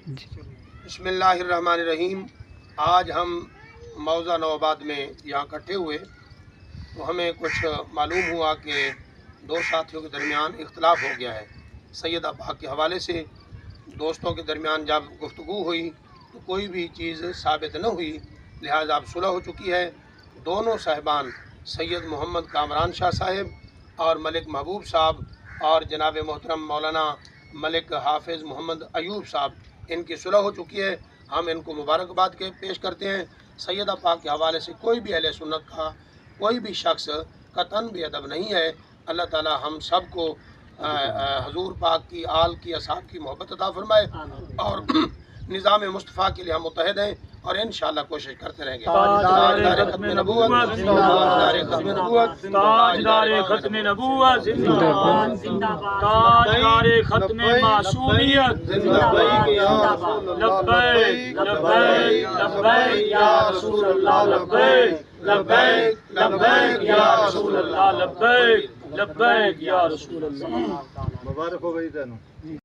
بسم اللہ الرحمن الرحیم۔ آج ہم موضع نوآباد میں یہاں اکٹھے ہوئے تو ہمیں کچھ معلوم ہوا کہ دو ساتھیوں کے درمیان اختلاف ہو گیا ہے۔ سیدہ پاک کے حوالے سے دوستوں کے درمیان جب گفتگو ہوئی تو کوئی بھی چیز ثابت نہ ہوئی، لہٰذا اب صلح ہو چکی ہے۔ دونوں صاحبان سید محمد کامران شاہ صاحب اور ملک محبوب صاحب اور جناب محترم مولانا ملک حافظ محمد ایوب صاحب، ان کی صلح ہو چکی ہے۔ ہم ان کو مبارکباد کے پیش کرتے ہیں۔ سیدہ پاک کے حوالے سے کوئی بھی اہل سنت کا کوئی بھی شخص قطعاً بے ادب نہیں ہے۔ اللہ تعالی ہم سب کو حضور پاک کی آل کی اصحاب کی محبت عطا فرمائے اور نظام مصطفیٰ کے لیے ہم متحد ہیں اور انشاءاللہ کوشش کرتے رہیں گے۔ تاجدار ختم نبوت، تاجدار ختم نبوت، تاجدار ختم نبوت زندہ باد، تاجدار ختم معصومیت زندہ باد، لبیک لبیک لبیک یا رسول اللہ، لبیک لبیک لبیک یا رسول اللہ، لبیک لبیک یا رسول اللہ۔ مبارک ہو گئی تینوں۔